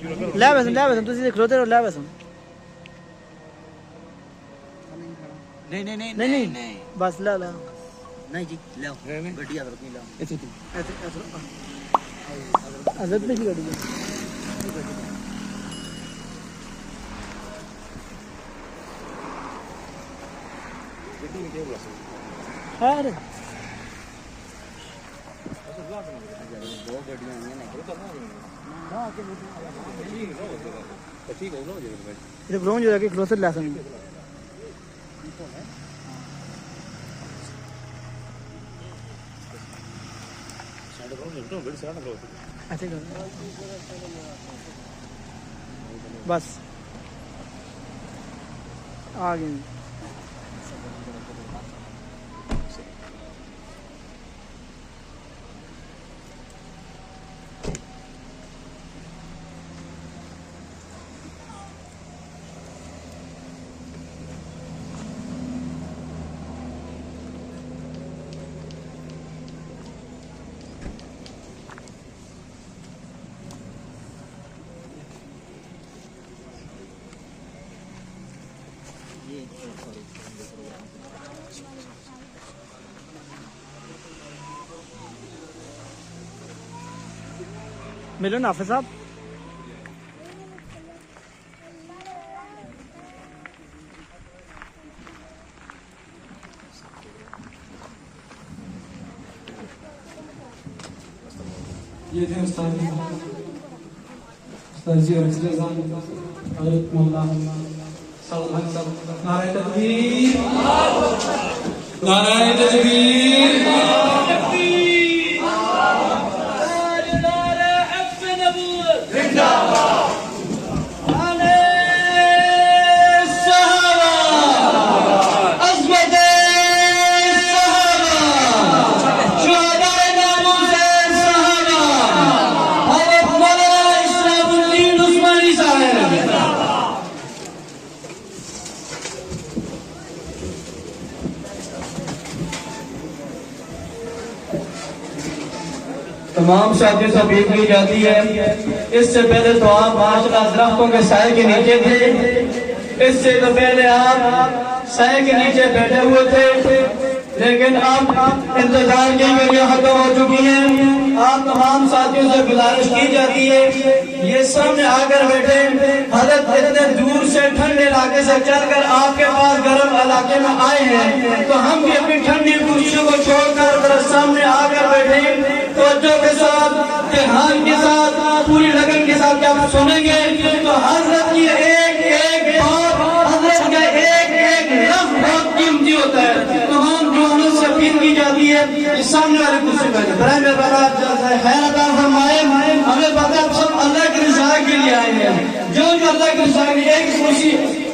ले वैसे तुसी खलोते रहो ले वैसे नहीं बस ले ला नहीं जी ले गड्डी आदर नहीं ला ऐसे हजरत ने की गाड़ी है अरे दो गड्डियां आई हैं ये ग्राउंड जो है क्लोजर ला सकते ऐसे कर बस आ गए मिलो नाफिज साहब ये थे उस्ताद जी और हज़रत मौलाना सलमान साहब नारे तकबीर नारे तकबीर तमाम साथियों से अपील की जाती है। इससे पहले तो आप माशाल्लाह दरख्तों के साए के नीचे थे, इससे तो पहले आप साए के नीचे बैठे हुए थे, लेकिन अब इंतजार की घड़ियां खत्म हो चुकी हैं। आप तमाम साथियों से गुजारिश की जाती है ये सामने आकर बैठे। हजरत इतने दूर से ठंडे इलाके से चलकर आपके पास गर्म इलाके में आए हैं, तो हम भी अपनी ठंडी कुर्सियों को छोड़कर सामने आकर बैठे। तवज्जो के साथ, ध्यान के साथ, पूरी लगन के साथ जब सुनेंगे तो हजरत की एक एक बात, हजरत का एक एक लफ्ज बहुत कीमती होता है। तमाम जवानों से अपील की जाती है इस सामने वाले कुर्सी पर फरमाए। हमें पता है सब अल्लाह की रज़ा के लिए आए हैं। जो अल्लाह की रज़ा के लिए एक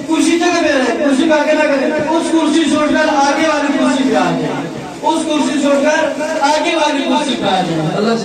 कुर्सी जगह पे रहे, कुर्सी पे आगे ना करें, उस कुर्सी छोड़कर आगे वाली कुर्सी पे आ जाए, उस कुर्सी छोड़कर आगे वाली कुर्सी पे आ जाए। अल्लाह